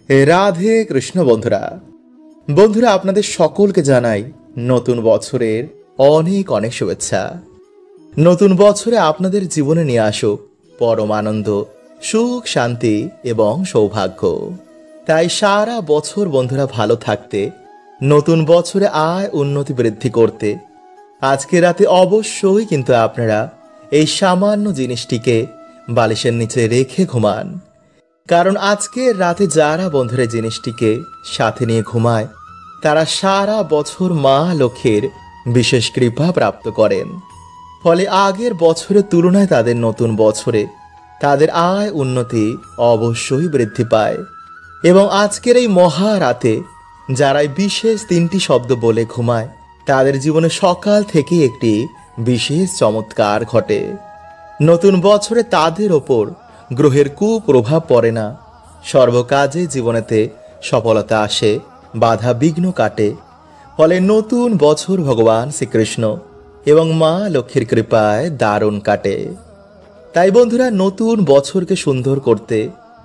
রাধে কৃষ্ণ বন্ধুরা বন্ধুরা আপনাদের সকলকে জানাই নতুন বছরের অনেক অনেক শুভেচ্ছা। নতুন বছরে আপনাদের জীবনে নিয়ে আসুক পরম আনন্দ, সুখ, শান্তি এবং সৌভাগ্য। তাই সারা বছর বন্ধুরা ভালো থাকতে, নতুন বছরে আয় উন্নতি বৃদ্ধি করতে আজকে রাতে অবশ্যই কিন্তু আপনারা এই সামান্য জিনিসটিকে বালিশের নিচে রেখে ঘুমান। কারণ আজকে রাতে যারা বন্ধুরা জিনিসটিকে সাথে নিয়ে ঘুমায় তারা সারা বছর মা লক্ষ্মীর বিশেষ কৃপা প্রাপ্ত করেন। ফলে আগের বছরের তুলনায় তাদের নতুন বছরে তাদের আয় উন্নতি অবশ্যই বৃদ্ধি পায়। এবং আজকের এই মহা রাতে যারা এই বিশেষ 3টি শব্দ বলে ঘুমায় তাদের জীবনে সকাল থেকে একটি বিশেষ চমৎকার ঘটে। নতুন বছরে তাদের ওপর গ্রহের কুপ্রভাব পড়ে না, সর্বকাজে জীবনেতে সফলতা আসে, বাধা বিঘ্ন কাটে। ফলে নতুন বছর ভগবান শ্রীকৃষ্ণ এবং মা লক্ষ্মীর কৃপায় দারুণ কাটে। তাই বন্ধুরা নতুন বছরকে সুন্দর করতে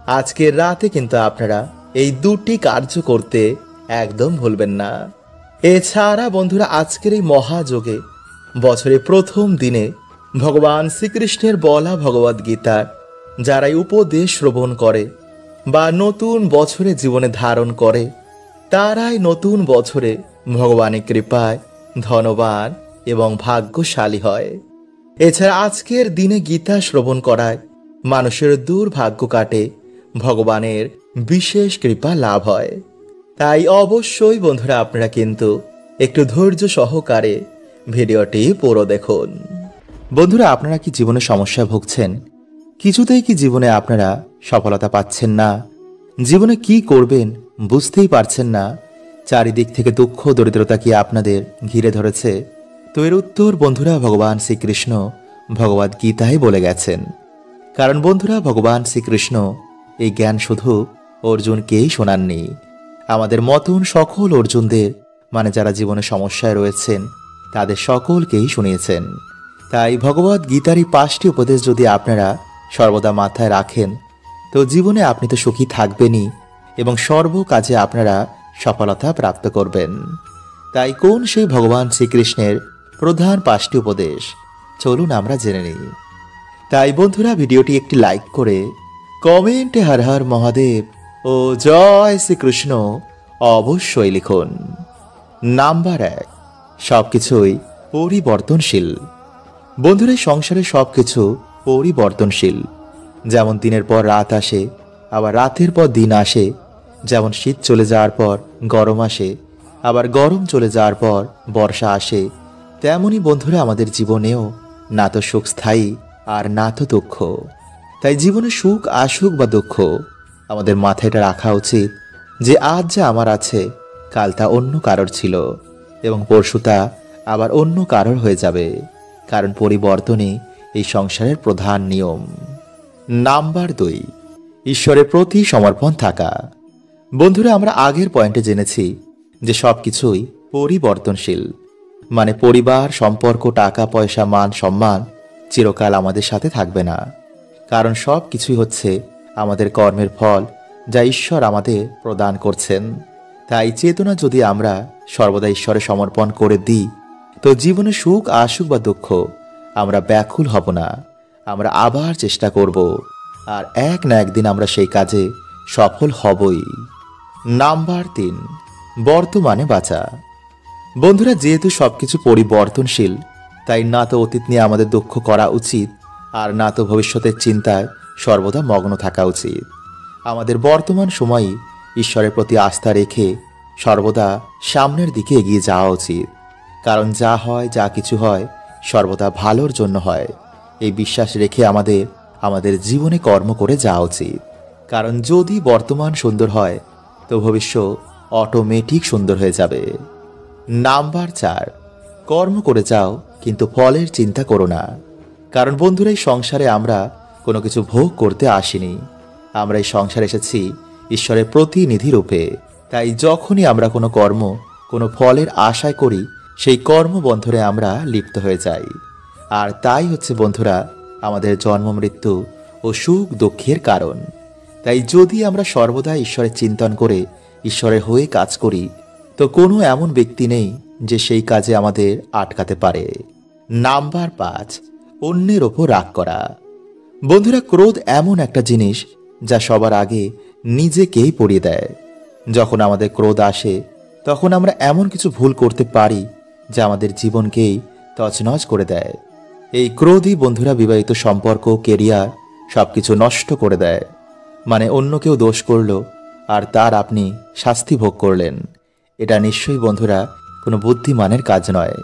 আজকের রাতে কিন্তু আপনারা এই 2টি কার্য করতে একদম ভুলবেন না। এছাড়া বন্ধুরা আজকের এই মহাযোগে বছরের প্রথম দিনে ভগবান শ্রীকৃষ্ণের বলা ভগবদ গীতার যারাই উপদেশ শ্রবণ করে বা নতুন বছরে জীবনে ধারণ করে তারাই নতুন বছরে ভগবানের কৃপায় ধনবান এবং ভাগ্যশালী হয়। এছাড়া আজকের দিনে গীতা শ্রবণ করায় মানুষের দুর্ভাগ্য কাটে, ভগবানের বিশেষ কৃপা লাভ হয়। তাই অবশ্যই বন্ধুরা আপনারা কিন্তু একটু ধৈর্য সহকারে ভিডিওটি পুরো দেখুন। বন্ধুরা আপনারা কি জীবনে সমস্যায় ভুগছেন? কিছুতেই কি জীবনে আপনারা সফলতা পাচ্ছেন না? জীবনে কি করবেন বুঝতেই পারছেন না? চারিদিক থেকে দুঃখ দরিদ্রতা কি আপনাদের ঘিরে ধরেছে? তো এর উত্তর বন্ধুরা ভগবান শ্রীকৃষ্ণ ভগবদ গীতায় বলে গেছেন। কারণ বন্ধুরা ভগবান শ্রীকৃষ্ণ এই জ্ঞান শুধু অর্জুনকেই শোনাননি, আমাদের মতন সকল অর্জুনদের মানে যারা জীবনে সমস্যায় রয়েছেন তাদের সকলকেই শুনিয়েছেন। তাই ভগবদ গীতার এই 5টি উপদেশ যদি আপনারা সর্বদা মাথায় রাখেন তো জীবনে আপনি তো সুখী থাকবেনই এবং সর্ব কাজে আপনারা সফলতা প্রাপ্ত করবেন। তাই কোন সেই ভগবান শ্রীকৃষ্ণের প্রধান 5টি উপদেশ চলুন আমরা জেনে নিই। তাই বন্ধুরা ভিডিওটি একটি লাইক করে কমেন্টে হর হর মহাদেব ও জয় শ্রীকৃষ্ণ অবশ্যই লিখুন। নাম্বার 1, সবকিছুই পরিবর্তনশীল। বন্ধুরা সংসারে সবকিছু পরিবর্তনশীল। যেমন দিনের পর রাত আসে, আবার রাতের পর দিন আসে। যেমন শীত চলে যাওয়ার পর গরম আসে, আবার গরম চলে যাওয়ার পর বর্ষা আসে। তেমনই বন্ধুরা আমাদের জীবনেও না তো সুখ স্থায়ী আর না তো দুঃখ। তাই জীবনে সুখ আসুক বা দুঃখ আমাদের মাথায় এটা রাখা উচিত যে আজ যা আমার আছে কাল তা অন্য কারোর ছিল এবং পরশু তা আবার অন্য কারোর হয়ে যাবে। কারণ পরিবর্তনই এই সংসারের প্রধান নিয়ম। নাম্বার 2, ঈশ্বরের প্রতি সমর্পণ থাকা। বন্ধুরা আমরা আগের পয়েন্টে জেনেছি যে সবকিছুই পরিবর্তনশীল। মানে পরিবার, সম্পর্ক, টাকা পয়সা, মান সম্মান চিরকাল আমাদের সাথে থাকবে না। কারণ সব কিছুই হচ্ছে আমাদের কর্মের ফল যা ঈশ্বর আমাদের প্রদান করছেন। তাই চেতনা যদি আমরা সর্বদা ঈশ্বরে সমর্পণ করে দিই তো জীবনে সুখ আসুক বা দুঃখ আমরা ব্যাকুল হব না, আমরা আবার চেষ্টা করব আর এক না একদিন আমরা সেই কাজে সফল হবই। নাম্বার 3, বর্তমানে বাঁচা। বন্ধুরা যেহেতু সবকিছু পরিবর্তনশীল তাই না তো অতীত নিয়ে আমাদের দুঃখ করা উচিত আর না তো ভবিষ্যতের চিন্তায় সর্বদা মগ্ন থাকা উচিত। আমাদের বর্তমান সময়ই ঈশ্বরের প্রতি আস্থা রেখে সর্বদা সামনের দিকে এগিয়ে যাওয়া উচিত। কারণ যা হয়, যা কিছু হয় সর্বদা ভালোর জন্য হয়, এই বিশ্বাস রেখে আমাদের জীবনে কর্ম করে যাওয়া উচিত। কারণ যদি বর্তমান সুন্দর হয় তো ভবিষ্যৎ অটোমেটিক সুন্দর হয়ে যাবে। নাম্বার 4, কর্ম করে যাও কিন্তু ফলের চিন্তা করো না। কারণ বন্ধুরা এই সংসারে আমরা কোনো কিছু ভোগ করতে আসিনি, আমরা এই সংসারে এসেছি ঈশ্বরের প্রতিনিধি রূপে। তাই যখনই আমরা কোনো কর্ম কোনো ফলের আশায় করি সেই কর্মবন্ধনে আমরা লিপ্ত হয়ে যাই। আর তাই হচ্ছে বন্ধুরা আমাদের জন্ম মৃত্যু ও সুখ দুঃখের কারণ। তাই যদি আমরা সর্বদা ঈশ্বরের চিন্তন করে ঈশ্বরের হয়ে কাজ করি, তো কোনো এমন ব্যক্তি নেই যে সেই কাজে আমাদের আটকাতে পারে। নাম্বার 5, অন্যের ওপর রাগ করা। বন্ধুরা, ক্রোধ এমন একটা জিনিস যা সবার আগে নিজেকেই পড়িয়ে দেয়। যখন আমাদের ক্রোধ আসে, তখন আমরা এমন কিছু ভুল করতে পারি যা আমাদের জীবনকেই তছনছ করে দেয়। এই ক্রোধই বন্ধুরা বিবাহিত সম্পর্ক, কেরিয়ার সবকিছু নষ্ট করে দেয়। মানে অন্য কেউ দোষ করলো আর তার আপনি শাস্তি ভোগ করলেন। এটা নিশ্চয়ই বন্ধুরা কোনো বুদ্ধিমানের কাজ নয়।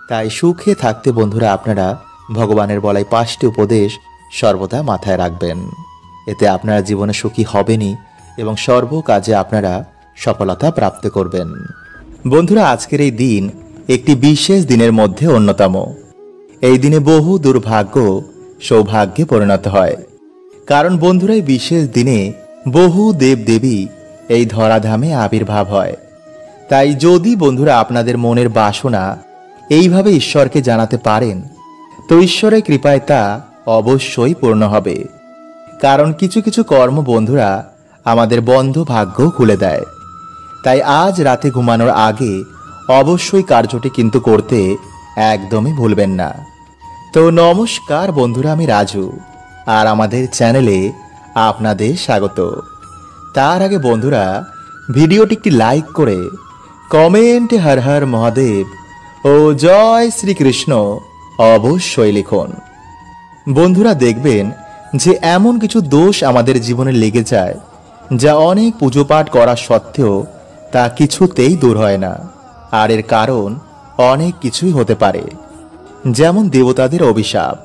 তাই সুখে থাকতে বন্ধুরা আপনারা ভগবানের বলাই 5টি উপদেশ সর্বদা মাথায় রাখবেন। এতে আপনারা জীবনে সুখী হবেনই এবং সর্ব কাজে আপনারা সফলতা প্রাপ্ত করবেন। বন্ধুরা, আজকের এই দিন একটি বিশেষ দিনের মধ্যে অন্যতম। এই দিনে বহু দুর্ভাগ্য সৌভাগ্যে পরিণত হয়। কারণ বন্ধুরা, এই বিশেষ দিনে বহু দেবদেবী এই ধরাধামে আবির্ভাব হয়। তাই যদি বন্ধুরা আপনাদের মনের বাসনা এইভাবে ঈশ্বরকে জানাতে পারেন, তো ঈশ্বরের কৃপায় তা অবশ্যই পূর্ণ হবে। কারণ কিছু কিছু কর্ম বন্ধুরা আমাদের বন্ধ ভাগ্য খুলে দেয়। তাই আজ রাতে ঘুমানোর আগে অবশ্যই কার্যটি কিন্তু করতে একদমই ভুলবেন না। তো নমস্কার বন্ধুরা, আমি রাজু, আর আমাদের চ্যানেলে আপনাদের স্বাগত। তার আগে বন্ধুরা ভিডিওটি একটি লাইক করে কমেন্টে হর হর মহাদেব ও জয় শ্রীকৃষ্ণ অবশ্যই লিখুন। বন্ধুরা, দেখবেন যে এমন কিছু দোষ আমাদের জীবনে লেগে যায় যা অনেক পুজো পাঠ করা সত্ত্বেও তা কিছুতেই দূর হয় না। আর এর কারণ অনেক কিছুই হতে পারে, যেমন দেবতাদের অভিশাপ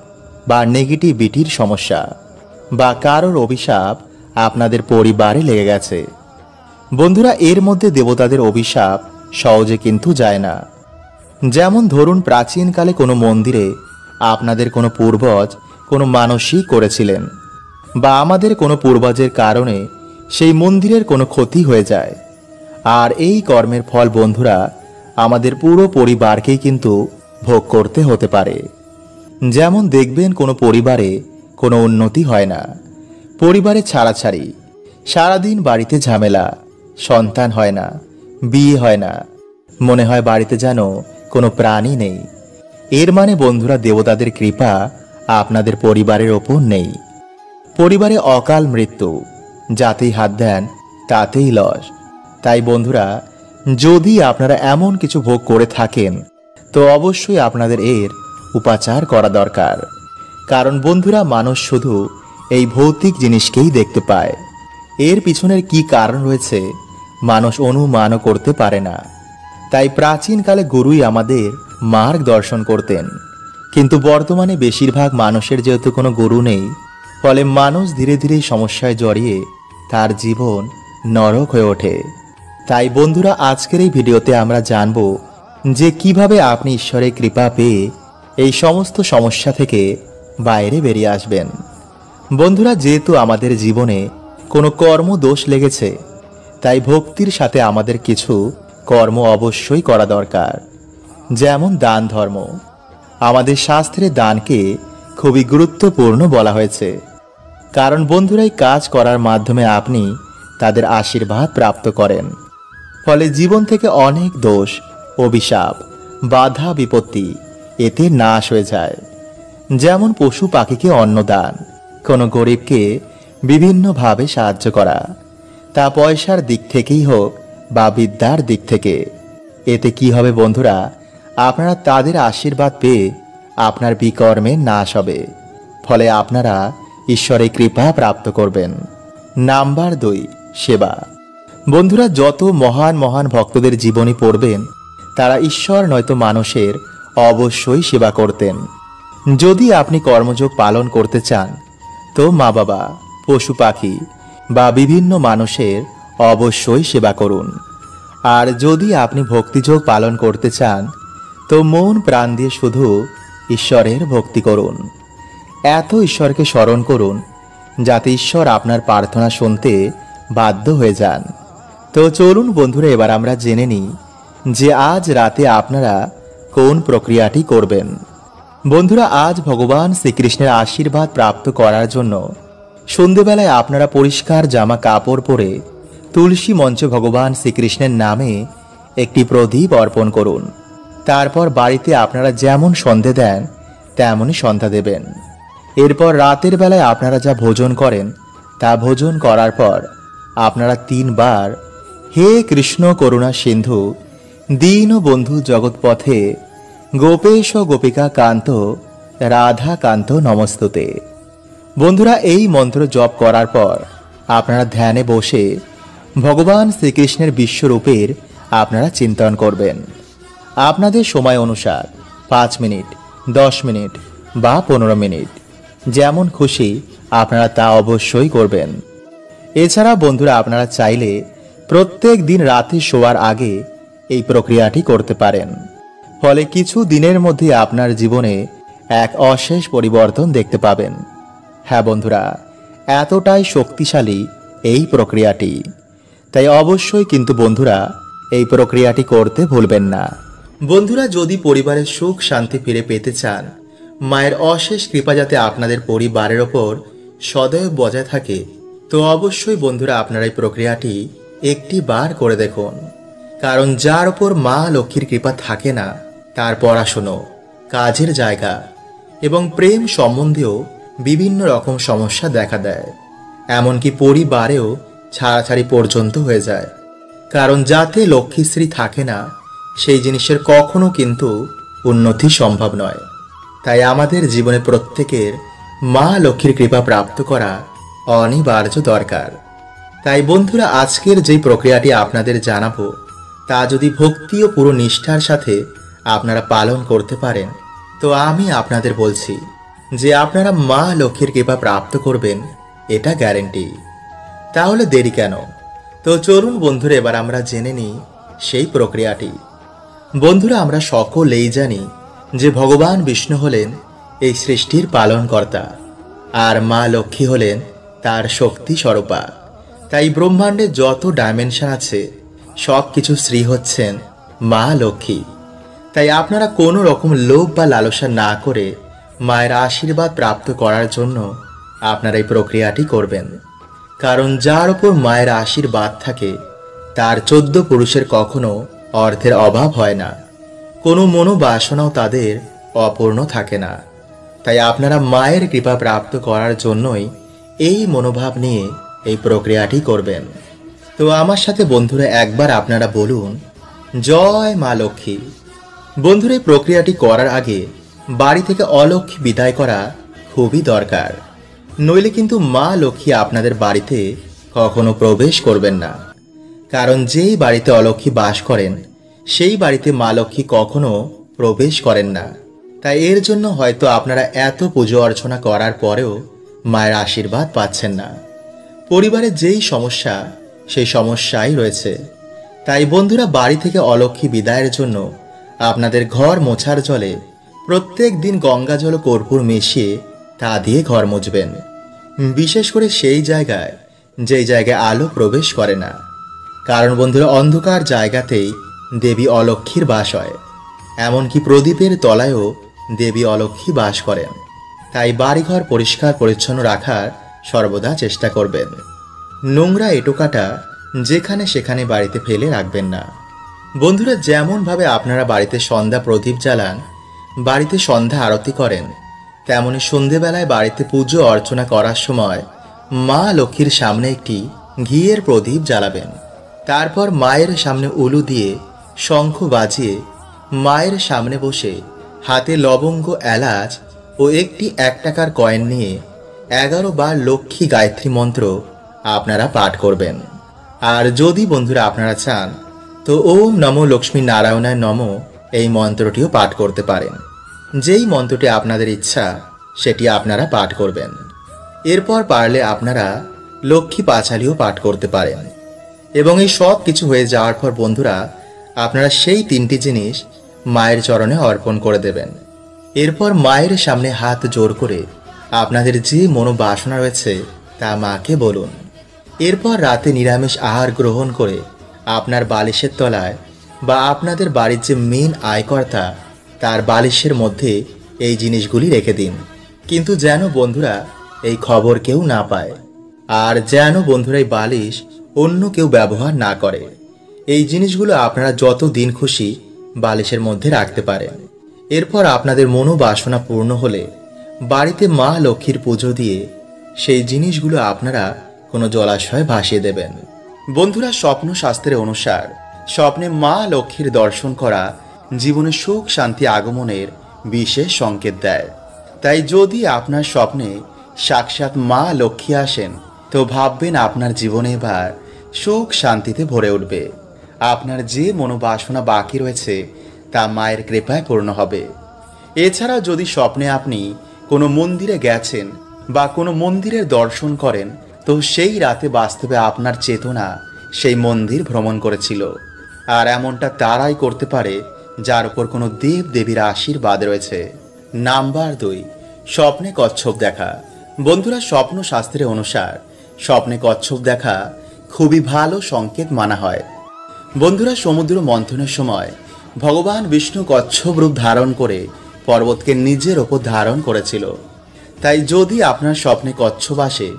বা নেগেটিভিটির সমস্যা, বা কারোর অভিশাপ আপনাদের পরিবারে লেগে গেছে। বন্ধুরা, এর মধ্যে দেবতাদের অভিশাপ সহজে কিন্তু যায় না। যেমন ধরুন, প্রাচীনকালে কোনো মন্দিরে আপনাদের কোনো পূর্বজ কোনো মানসিক করেছিলেন, বা আমাদের কোনো পূর্বজের কারণে সেই মন্দিরের কোনো ক্ষতি হয়ে যায়। আর এই কর্মের ফল বন্ধুরা আমাদের পুরো পরিবারকেই কিন্তু ভোগ করতে হতে পারে। যেমন দেখবেন কোনো পরিবারে কোনো উন্নতি হয় না, পরিবারে ছাড়াছাড়ি, সারাদিন বাড়িতে ঝামেলা, সন্তান হয় না, বিয়ে হয় না, মনে হয় বাড়িতে যেন কোনো প্রাণী নেই। এর মানে বন্ধুরা দেবতাদের কৃপা আপনাদের পরিবারের ওপর নেই। পরিবারে অকাল মৃত্যু, যাতেই হাত দেন তাতেই লস। তাই বন্ধুরা, যদি আপনারা এমন কিছু ভোগ করে থাকেন, তো অবশ্যই আপনাদের এর উপাচার করা দরকার। কারণ বন্ধুরা মানুষ শুধু এই ভৌতিক জিনিসকেই দেখতে পায়, এর পিছনের কি কারণ রয়েছে মানুষ অনুমানও করতে পারে না। তাই প্রাচীনকালে গুরুই আমাদের মার্গদর্শন করতেন, কিন্তু বর্তমানে বেশিরভাগ মানুষের যেহেতু কোনো গুরু নেই, ফলে মানুষ ধীরে ধীরে সমস্যায় জড়িয়ে তার জীবন নরক হয়ে ওঠে। তাই বন্ধুরা আজকের এই ভিডিওতে আমরা জানব যে কিভাবে আপনি ঈশ্বরের কৃপা পেয়ে এই সমস্ত সমস্যা থেকে বাইরে বেরিয়ে আসবেন। বন্ধুরা, যেহেতু আমাদের জীবনে কোনো কর্ম দোষ লেগেছে, তাই ভক্তির সাথে আমাদের কিছু কর্ম অবশ্যই করা দরকার। যেমন দান ধর্ম। আমাদের শাস্ত্রে দানকে খুবই গুরুত্বপূর্ণ বলা হয়েছে। কারণ বন্ধুরা এই কাজ করার মাধ্যমে আপনি তাদের আশীর্বাদ প্রাপ্ত করেন। ফলে জীবন থেকে অনেক দোষ, অভিশাপ, বাধা বিপত্তি এতে নাশ হয়ে যায়। যেমন পশু পাখিকে অন্নদান, কোনো গরিবকে বিভিন্নভাবে সাহায্য করা, তা পয়সার দিক থেকেই হোক বা বিদ্যার দিক থেকে। এতে কি হবে বন্ধুরা, আপনারা তাদের আশীর্বাদ পেয়ে আপনার বিকর্মের নাশ হবে। ফলে আপনারা ঈশ্বরের কৃপা প্রাপ্ত করবেন। নাম্বার 2, সেবা। বন্ধুরা, যত মহান মহান ভক্তদের জীবনী পড়বেন, তারা ঈশ্বর নয়তো মানুষের অবশ্যই সেবা করতেন। যদি আপনি কর্মযোগ পালন করতে চান, তো মা বাবা, পশু পাখি বা বিভিন্ন মানুষের অবশ্যই সেবা করুন। আর যদি আপনি ভক্তিযোগ পালন করতে চান, তো মন প্রাণ দিয়ে শুধু ঈশ্বরের ভক্তি করুন। এত ঈশ্বরকে স্মরণ করুন যাতে ঈশ্বর আপনার প্রার্থনা শুনতে বাধ্য হয়ে যান। তো চলুন বন্ধুরা, এবার আমরা জেনে নিই যে আজ রাতে আপনারা কোন প্রক্রিয়াটি করবেন। বন্ধুরা, আজ ভগবান শ্রীকৃষ্ণের আশীর্বাদ প্রাপ্ত করার জন্য সন্ধেবেলায় আপনারা পরিষ্কার জামা কাপড় পরে তুলসী মঞ্চে ভগবান শ্রীকৃষ্ণের নামে একটি প্রদীপ অর্পণ করুন। তারপর বাড়িতে আপনারা যেমন সন্ধে দেন তেমনই সন্ধ্যা দেবেন। এরপর রাতের বেলায় আপনারা যা ভোজন করেন তা ভোজন করার পর আপনারা 3 বার হে কৃষ্ণ করুণা সিন্ধু দীন বন্ধু জগৎপথে গোপেশ গোপিকা কান্ত রাধা কান্ত নমস্তুতে। বন্ধুরা, এই মন্ত্র জপ করার পর আপনারা ধ্যানে বসে ভগবান শ্রীকৃষ্ণের বিশ্বরূপের আপনারা চিন্তন করবেন। আপনাদের সময় অনুসার 5 মিনিট, 10 মিনিট বা 15 মিনিট যেমন খুশি আপনারা তা অবশ্যই করবেন। এছাড়া বন্ধুরা, আপনারা চাইলে প্রত্যেক দিন রাতে শোয়ার আগে এই প্রক্রিয়াটি করতে পারেন। ফলে কিছু দিনের মধ্যে আপনার জীবনে এক অশেষ পরিবর্তন দেখতে পাবেন। হ্যাঁ বন্ধুরা, এতটাই শক্তিশালী এই প্রক্রিয়াটি। তাই অবশ্যই কিন্তু বন্ধুরা এই প্রক্রিয়াটি করতে ভুলবেন না। বন্ধুরা, যদি পরিবারের সুখ শান্তি ফিরে পেতে চান, মায়ের অশেষ কৃপা যাতে আপনাদের পরিবারের ওপর সদয় বজায় থাকে, তো অবশ্যই বন্ধুরা আপনারা এই প্রক্রিয়াটি একটি বার করে দেখুন। কারণ যার ওপর মা লক্ষ্মীর কৃপা থাকে না, তার পড়াশুনো, কাজের জায়গা এবং প্রেম সম্বন্ধেও বিভিন্ন রকম সমস্যা দেখা দেয়। এমনকি পরিবারেও ছাড়াছাড়ি পর্যন্ত হয়ে যায়। কারণ যাতে লক্ষ্মীশ্রী থাকে না, সেই জিনিসের কখনো কিন্তু উন্নতি সম্ভব নয়। তাই আমাদের জীবনে প্রত্যেকের মা লক্ষ্মীর কৃপা প্রাপ্ত করা অনিবার্য দরকার। তাই বন্ধুরা, আজকের যেই প্রক্রিয়াটি আপনাদের জানাবো তা যদি ভক্তি ও পুরো নিষ্ঠার সাথে আপনারা পালন করতে পারেন, তো আমি আপনাদের বলছি যে আপনারা মা লক্ষ্মীর কৃপা প্রাপ্ত করবেন, এটা গ্যারেন্টি। তাহলে দেরি কেন? তো চলুন বন্ধুরা, এবার আমরা জেনে নিই সেই প্রক্রিয়াটি। বন্ধুরা, আমরা সকলেই জানি যে ভগবান বিষ্ণু হলেন এই সৃষ্টির পালনকর্তা, আর মা লক্ষ্মী হলেন তার শক্তি স্বরূপা। তাই ব্রহ্মাণ্ডে যত ডাইমেনশন আছে সব কিছু শ্রী হচ্ছেন মা লক্ষ্মী। তাই আপনারা কোনো রকম লোভ বা লালসা না করে মায়ের আশীর্বাদ প্রাপ্ত করার জন্য আপনারা এই প্রক্রিয়াটি করবেন। কারণ যার উপর মায়ের আশীর্বাদ থাকে তার 14 পুরুষের কখনো অর্থের অভাব হয় না, কোনো মনোবাসনাও তাদের অপূর্ণ থাকে না। তাই আপনারা মায়ের কৃপা প্রাপ্ত করার জন্যই এই মনোভাব নিয়ে এই প্রক্রিয়াটি করবেন। তো আমার সাথে বন্ধুরা একবার আপনারা বলুন, জয় মা লক্ষ্মী। বন্ধুরা, এই প্রক্রিয়াটি করার আগে বাড়ি থেকে অলক্ষ্মী বিদায় করা খুবই দরকার। নইলে কিন্তু মা লক্ষ্মী আপনাদের বাড়িতে কখনো প্রবেশ করবেন না। কারণ যেই বাড়িতে অলক্ষ্মী বাস করেন সেই বাড়িতে মা লক্ষ্মী কখনো প্রবেশ করেন না। তাই এর জন্য হয়তো আপনারা এত পুজো অর্চনা করার পরেও মায়ের আশীর্বাদ পাচ্ছেন না। পরিবারে যেই সমস্যা সেই সমস্যাই রয়েছে। তাই বন্ধুরা, বাড়ি থেকে অলক্ষ্মী বিদায়ের জন্য আপনাদের ঘর মোছার জলে প্রত্যেক দিন গঙ্গা জল ও কর্পূর মিশিয়ে তা দিয়ে ঘর মুছবেন। বিশেষ করে সেই জায়গায় যেই জায়গায় আলো প্রবেশ করে না। কারণ বন্ধুরা, অন্ধকার জায়গাতেই দেবী অলক্ষ্মীর বাস হয়। এমনকি প্রদীপের তলায়ও দেবী অলক্ষ্মী বাস করেন। তাই বাড়িঘর পরিষ্কার পরিচ্ছন্ন রাখার সর্বদা চেষ্টা করবেন। নোংরা এটোকাটা যেখানে সেখানে বাড়িতে ফেলে রাখবেন না। বন্ধুরা, যেমনভাবে আপনারা বাড়িতে সন্ধ্যা প্রদীপ জ্বালান, বাড়িতে সন্ধ্যা আরতি করেন, তেমনি সন্ধেবেলায় বাড়িতে পুজো অর্চনা করার সময় মা লক্ষ্মীর সামনে একটি ঘিয়ের প্রদীপ জ্বালাবেন। তারপর মায়ের সামনে উলু দিয়ে শঙ্খ বাজিয়ে মায়ের সামনে বসে হাতে লবঙ্গ, এলাচ ও একটি 1 টাকার কয়েন নিয়ে 11 বার লক্ষ্মী গায়ত্রী মন্ত্র আপনারা পাঠ করবেন। আর যদি বন্ধুরা আপনারা চান তো ওম নমো লক্ষ্মী নারায়ণায় নমো এই মন্ত্রটিও পাঠ করতে পারেন। যেই মন্ত্রটি আপনাদের ইচ্ছা সেটি আপনারা পাঠ করবেন। এরপর পারলে আপনারা লক্ষ্মী পাঁচালীও পাঠ করতে পারেন। এবং এই সব কিছু হয়ে যাওয়ার পর বন্ধুরা আপনারা সেই 3টি জিনিস মায়ের চরণে অর্পণ করে দেবেন। এরপর মায়ের সামনে হাত জোর করে আপনাদের যে মনোবাসনা রয়েছে তা মাকে বলুন। এরপর রাতে নিরামিষ আহার গ্রহণ করে আপনার বালিশের তলায় বা আপনাদের বাড়ির যে মেন আয়কর্তা তার বালিশের মধ্যে এই জিনিসগুলি রেখে দিন। কিন্তু যেন বন্ধুরা এই খবর কেউ না পায়। আর যেন বন্ধুরা এই বালিশ অন্য কেউ ব্যবহার না করে। এই জিনিসগুলো আপনারা যত দিন খুশি বালিশের মধ্যে রাখতে পারেন। এরপর আপনাদের মনোবাসনা পূর্ণ হলে বাড়িতে মা লক্ষ্মীর পুজো দিয়ে সেই জিনিসগুলো আপনারা কোনো জলাশয়ে ভাসিয়ে দেবেন। বন্ধুরা, স্বপ্ন শাস্ত্রের অনুসার স্বপ্নে মা লক্ষ্মীর দর্শন করা জীবনে সুখ শান্তি আগমনের বিশেষ সংকেত দেয়। তাই যদি আপনার স্বপ্নে সাক্ষাৎ মা লক্ষ্মী আসেন, তো ভাববেন আপনার জীবনে এবার সুখ শান্তিতে ভরে উঠবে। আপনার যে মনোবাসনা বাকি রয়েছে তা মায়ের কৃপায় পূর্ণ হবে। এছাড়াও যদি স্বপ্নে আপনি কোনো মন্দিরে গেছেন বা কোনো মন্দিরের দর্শন করেন, তো সেই রাতে বাস্তবে আপনার চেতনা সেই মন্দির ভ্রমণ করেছিল। আর এমনটা তারাই করতে পারে যার উপর কোনো দেব দেবীর আশীর্বাদ রয়েছে। নাম্বার 2, স্বপ্নে কচ্ছপ দেখা। বন্ধুরা, স্বপ্ন শাস্ত্রের অনুসার স্বপ্নে কচ্ছপ দেখা খুবই ভালো সংকেত মানা হয়। বন্ধুরা, সমুদ্র মন্থনের সময় ভগবান বিষ্ণু কচ্ছপ রূপ ধারণ করে পর্বতকে নিজের ওপর ধারণ করেছিল। তাই যদি আপনার স্বপ্নে কচ্ছপ আসে,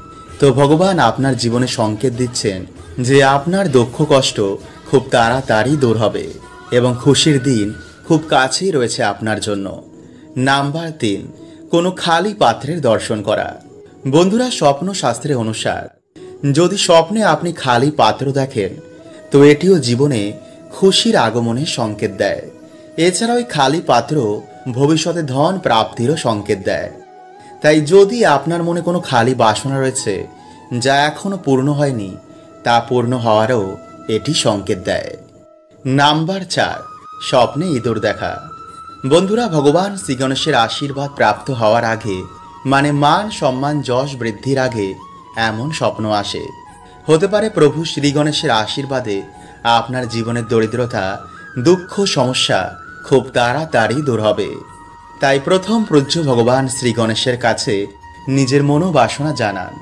তো ভগবান আপনার জীবনে সংকেত দিচ্ছেন যে আপনার দুঃখ কষ্ট খুব তাড়াতাড়ি দূর হবে এবং খুশির দিন খুব কাছেই রয়েছে আপনার জন্য। নাম্বার 3, কোনো খালি পাত্রের দর্শন করা। বন্ধুরা, স্বপ্ন শাস্ত্রের অনুসার যদি স্বপ্নে আপনি খালি পাত্র দেখেন, তো এটিও জীবনে খুশির আগমনের সংকেত দেয়। এছাড়া ওই খালি পাত্র ভবিষ্যতে ধন প্রাপ্তিরও সংকেত দেয়। তাই যদি আপনার মনে কোনো খালি বাসনা রয়েছে যা এখনো পূর্ণ হয়নি, তা পূর্ণ হওয়ারও এটি সংকেত দেয়। নাম্বার 4, স্বপ্নে ইঁদুর দেখা। বন্ধুরা, ভগবান শ্রী গণেশের আশীর্বাদ প্রাপ্ত হওয়ার আগে, মানে মান সম্মান যশ বৃদ্ধির আগে এমন স্বপ্ন আসে। হতে পারে প্রভু শ্রী গণেশের আশীর্বাদে আপনার জীবনের দরিদ্রতা দুঃখ সমস্যা খুব তাড়াতাড়ি দূর হবে। তাই প্রথম পূজ্য ভগবান শ্রী গণেশের কাছে নিজের মনোবাসনা জানান।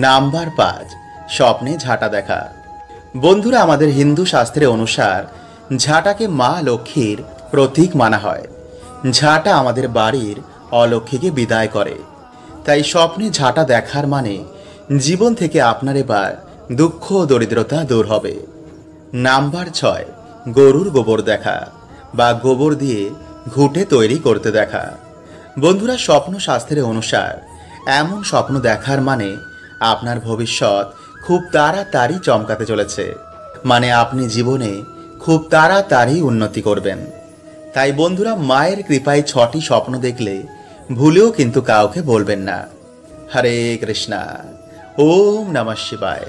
নাম্বার 5, স্বপ্নে ঝাঁটা দেখা। বন্ধুরা, আমাদের হিন্দু শাস্ত্রের অনুসার ঝাঁটাকে মা লক্ষ্মীর প্রতীক মানা হয়। ঝাঁটা আমাদের বাড়ির অলক্ষ্মীকে বিদায় করে। তাই স্বপ্নে ঝাঁটা দেখার মানে জীবন থেকে আপনার এবার দুঃখ ও দরিদ্রতা দূর হবে। নাম্বার 6, গরুর গোবর দেখা বা গোবর দিয়ে ঘুঁটে তৈরি করতে দেখা। বন্ধুরা, স্বপ্ন শাস্ত্রের অনুসার এমন স্বপ্ন দেখার মানে আপনার ভবিষ্যৎ খুব তাড়াতাড়ি চমকাতে চলেছে, মানে আপনি জীবনে খুব তাড়াতাড়ি উন্নতি করবেন। তাই বন্ধুরা, মায়ের কৃপায় 6টি স্বপ্ন দেখলে ভুলেও কিন্তু কাউকে বলবেন না। হরে কৃষ্ণা। ওম নমঃ শিবায়।